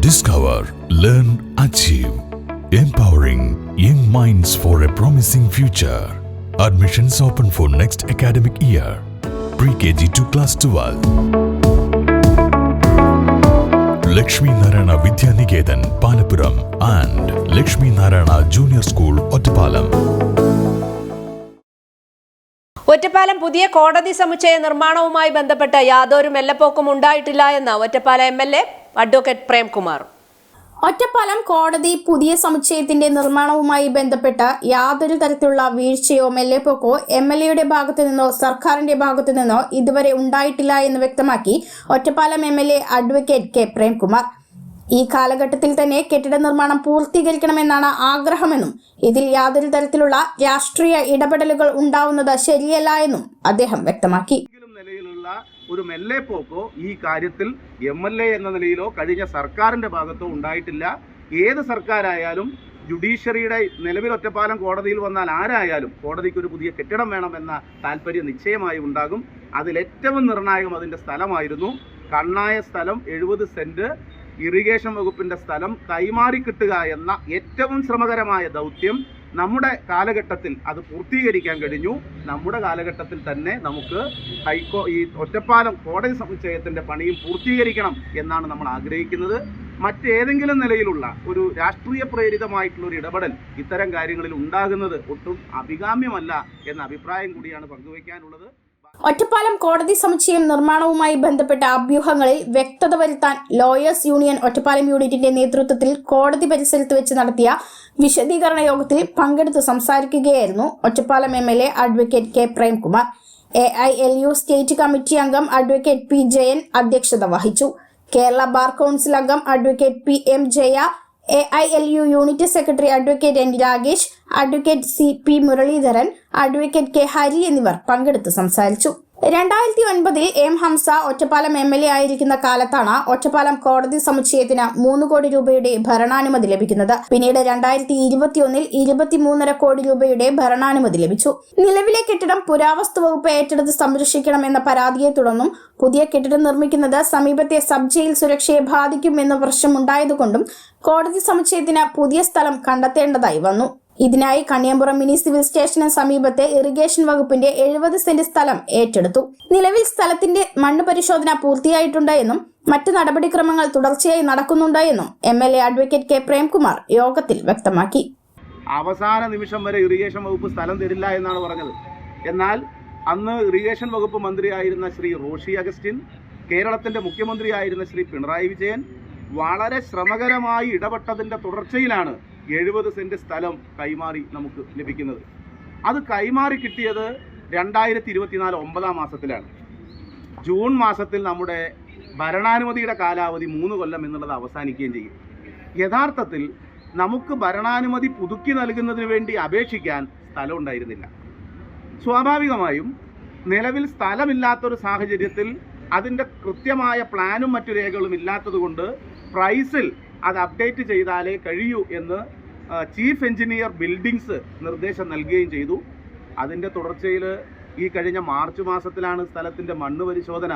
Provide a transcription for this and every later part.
Discover, learn, achieve. Empowering young minds for a promising future. Admissions open for next academic year. Pre-KG to class 12. Lakshmi Narayana Vidya Niketan, Palapuram and Lakshmi Narayana Junior School, Ottapalam. Ottapalam പുതിയ കോടതി സമുച്ചയ നിർമ്മാണവുമായി ബന്ധപ്പെട്ട യാതൊരു മെല്ലപ്പോക്കും ഉണ്ടായിട്ടില്ല എന്ന് Ottapalam MLA advocate Premkumar. Ottapalam കോടതി പുതിയ സമുച്ചയത്തിന്റെ നിർമ്മാണവുമായി ബന്ധപ്പെട്ട് യാതൊരു തരത്തിലുള്ള വീഴ്ചയോ മെല്ലെപ്പോക്കോ എംഎൽഎയുടെ ഭാഗത്തു നിന്നോ സർക്കാരിന്റെ ഭാഗത്തു നിന്നോ ഇതുവരെ ഉണ്ടായിട്ടില്ല എന്ന് വ്യക്തമാക്കി Ottapalam MLA advocate K Premkumar. ഈ കാലഘട്ടത്തിൽ തന്നെ കെട്ടിട നിർമ്മാണം പൂർത്തീകരിക്കണമെന്നാണ് ആഗ്രഹമെന്നും ഇതിൽ യാതൊരു തരത്തിലുള്ള രാഷ്ട്രീയ ഇടപെടലുകൾ ഉണ്ടാവുന്നത് ശരിയല്ല എന്നും അദ്ദേഹം വ്യക്തമാക്കി. ഒരു മെല്ലെപ്പോക്കോ ഈ കാര്യത്തിൽ എംഎൽഎ എന്ന നിലയിലോ കഴിഞ്ഞ സർക്കാരിന്റെ ഭാഗത്തോ ഉണ്ടായിട്ടില്ല. ഏത് സർക്കാരായാലും ജുഡീഷ്യറിയുടെ നിലവിൽ ഒറ്റപ്പാലം കോടതിയിൽ വന്നാൽ ആരായാലും കോടതിക്ക് ഒരു പുതിയ കെട്ടിടം വേണമെന്ന താല്പര്യം നിശ്ചയമായി ഉണ്ടാകും. അതിലേറ്റവും നിർണായകം അതിന്റെ സ്ഥലമായിരുന്നു. കണ്ണായ സ്ഥലം 70 സെന്റ് ഇറിഗേഷൻ വകുപ്പിന്റെ സ്ഥലം കൈമാറി കിട്ടുക എന്ന ഏറ്റവും ശ്രമകരമായ ദൗത്യം നമ്മുടെ കാലഘട്ടത്തിൽ അത് പൂർത്തീകരിക്കാൻ കഴിഞ്ഞു. നമ്മുടെ കാലഘട്ടത്തിൽ തന്നെ നമുക്ക് ഈ ഒറ്റപ്പാലം കോടതി സമുച്ചയത്തിന്റെ പണിയും പൂർത്തീകരിക്കണം എന്നാണ് നമ്മൾ ആഗ്രഹിക്കുന്നത്. മറ്റേതെങ്കിലും നിലയിലുള്ള ഒരു രാഷ്ട്രീയ പ്രേരിതമായിട്ടുള്ള ഒരു ഇടപെടൽ ഇത്തരം കാര്യങ്ങളിൽ ഉണ്ടാകുന്നത് ഒട്ടും അഭികാമ്യമല്ല എന്ന അഭിപ്രായം കൂടിയാണ് പങ്കുവയ്ക്കാനുള്ളത്. ഒറ്റപ്പാലം കോടതി സമുച്ചയം നിർമ്മാണവുമായി ബന്ധപ്പെട്ട അഭ്യൂഹങ്ങളിൽ വ്യക്തത വരുത്താൻ ലോയേഴ്സ് യൂണിയൻ ഒറ്റപ്പാലം യൂണിറ്റിന്റെ നേതൃത്വത്തിൽ കോടതി പരിസരത്ത് വെച്ച് നടത്തിയ വിശദീകരണ യോഗത്തിൽ പങ്കെടുത്ത് സംസാരിക്കുകയായിരുന്നു Ottapalam MLA advocate K Premkumar. AILU state committee അംഗം അഡ്വക്കേറ്റ് പി ജയൻ അധ്യക്ഷത വഹിച്ചു. കേരള ബാർ കൗൺസിൽ അംഗം advocate PM Jaya, AILU unit secretary advocate N Ragesh, advocate CP Muraleedharan, advocate K Hari എന്നിവർ പങ്കെടുത്ത് സംസാരിച്ചു. 2009 M ഹംസ ഒറ്റപ്പാലം MLA ആയിരിക്കുന്ന കാലത്താണ് ഒറ്റപ്പാലം കോടതി സമുച്ചയത്തിന് 3 കോടി രൂപയുടെ ഭരണാനുമതി ലഭിക്കുന്നത്. പിന്നീട് 2021 23.5 കോടി രൂപയുടെ ഭരണാനുമതി ലഭിച്ചു. നിലവിലെ കെട്ടിടം പുരാവസ്തു വകുപ്പ് ഏറ്റെടുത്ത് സംരക്ഷിക്കണമെന്ന പരാതിയെ തുടർന്നും പുതിയ കെട്ടിടം നിർമ്മിക്കുന്നത് സമീപത്തെ സബ് ജയിൽ സുരക്ഷയെ ബാധിക്കുമെന്ന പ്രശ്നമുണ്ടായതുകൊണ്ടും കോടതി സമുച്ചയത്തിന് പുതിയ സ്ഥലം കണ്ടെത്തേണ്ടതായി വന്നു. ഇതിനായി കണിയമ്പുറം മിനി സിവിൽ സ്റ്റേഷന് സമീപത്തെ ഇറിഗേഷൻ വകുപ്പിന്റെ 70 സെന്റ് സ്ഥലം ഏറ്റെടുത്തു. നിലവിൽ സ്ഥലത്തിന്റെ മണ്ണ് പരിശോധന പൂർത്തിയായിട്ടുണ്ട് എന്നും മറ്റ് നടപടിക്രമങ്ങൾ തുടർച്ചയായി നടക്കുന്നുണ്ട് എന്നും MLA അഡ്വക്കേറ്റ് കെ പ്രേംകുമാർ യോഗത്തിൽ വ്യക്തമാക്കി. അവസാന നിമിഷം വരെ ഇറിഗേഷൻ വകുപ്പ് സ്ഥലം തരില്ല എന്നാണ് പറഞ്ഞത്. എന്നാൽ അന്ന് ഇറിഗേഷൻ വകുപ്പ് മന്ത്രിയായിരുന്ന ശ്രീ റോഷി അഗസ്റ്റിൻ, കേരളത്തിന്റെ മുഖ്യമന്ത്രിയായിരുന്ന ശ്രീ പിണറായി വിജയൻ വളരെ ശ്രമകരമായി ഇടപെട്ടതിന്റെ തുടർച്ചയിലാണ് 70 സെന്റ് സ്ഥലം കൈമാറി നമുക്ക് ലഭിക്കുന്നത്. അത് കൈമാറി കിട്ടിയത് 2024 9 മാസത്തിലാണ്. ജൂൺ മാസത്തിൽ നമ്മുടെ ഭരണാനുമതിയുടെ കാലാവധി 3 കൊല്ലം എന്നുള്ളത് അവസാനിക്കുകയും ചെയ്യും. യഥാർത്ഥത്തിൽ നമുക്ക് ഭരണാനുമതി പുതുക്കി നൽകുന്നതിന് വേണ്ടി അപേക്ഷിക്കാൻ സ്ഥലം ഉണ്ടായിരുന്നില്ല. സ്വാഭാവികമായും നിലവിൽ സ്ഥലമില്ലാത്തൊരു സാഹചര്യത്തിൽ അതിൻ്റെ കൃത്യമായ പ്ലാനും മറ്റു രേഖകളും ഇല്ലാത്തതുകൊണ്ട് പ്രൈസിൽ അത് അപ്ഡേറ്റ് ചെയ്താലേ കഴിയൂ എന്ന് ചീഫ് എഞ്ചിനീയർ ബിൽഡിങ്സ് നിർദ്ദേശം നൽകുകയും ചെയ്തു. അതിൻ്റെ തുടർച്ചയിൽ ഈ കഴിഞ്ഞ മാർച്ച് മാസത്തിലാണ് സ്ഥലത്തിൻ്റെ മണ്ണ് പരിശോധന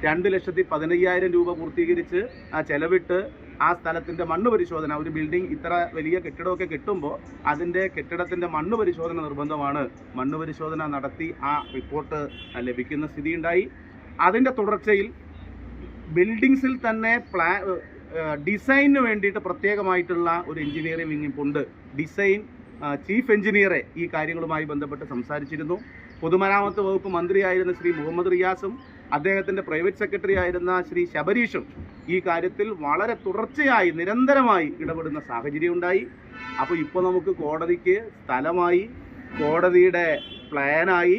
2,15,000 രൂപ പൂർത്തീകരിച്ച് ചെലവിട്ട് ആ സ്ഥലത്തിൻ്റെ മണ്ണ് പരിശോധന, ഒരു ബിൽഡിംഗ് ഇത്ര വലിയ കെട്ടിടമൊക്കെ കിട്ടുമ്പോൾ അതിൻ്റെ കെട്ടിടത്തിൻ്റെ മണ്ണ് പരിശോധന നിർബന്ധമാണ്. മണ്ണ് പരിശോധന നടത്തി ആ റിപ്പോർട്ട് ലഭിക്കുന്ന സ്ഥിതിയുണ്ടായി. അതിൻ്റെ തുടർച്ചയിൽ ബിൽഡിങ്സിൽ തന്നെ ഡിസൈനിന് വേണ്ടിയിട്ട് പ്രത്യേകമായിട്ടുള്ള ഒരു എഞ്ചിനീയറിംഗ് വിങ്ങിപ്പുണ്ട്. ഡിസൈൻ ചീഫ് എഞ്ചിനീയറെ ഈ കാര്യങ്ങളുമായി ബന്ധപ്പെട്ട് സംസാരിച്ചിരുന്നു. പൊതുമരാമത്ത് വകുപ്പ് മന്ത്രിയായിരുന്ന ശ്രീ മുഹമ്മദ് റിയാസും അദ്ദേഹത്തിൻ്റെ പ്രൈവറ്റ് സെക്രട്ടറി ആയിരുന്ന ശ്രീ ശബരീഷും ഈ കാര്യത്തിൽ വളരെ തുടർച്ചയായി നിരന്തരമായി ഇടപെടുന്ന സാഹചര്യം ഉണ്ടായി. അപ്പോൾ ഇപ്പോൾ നമുക്ക് കോടതിക്ക് സ്ഥലമായി, കോടതിയുടെ പ്ലാനായി,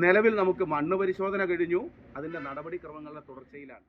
നിലവിൽ നമുക്ക് മണ്ണ് പരിശോധന കഴിഞ്ഞു. അതിൻ്റെ നടപടിക്രമങ്ങളുടെ തുടർച്ചയിലാണ്.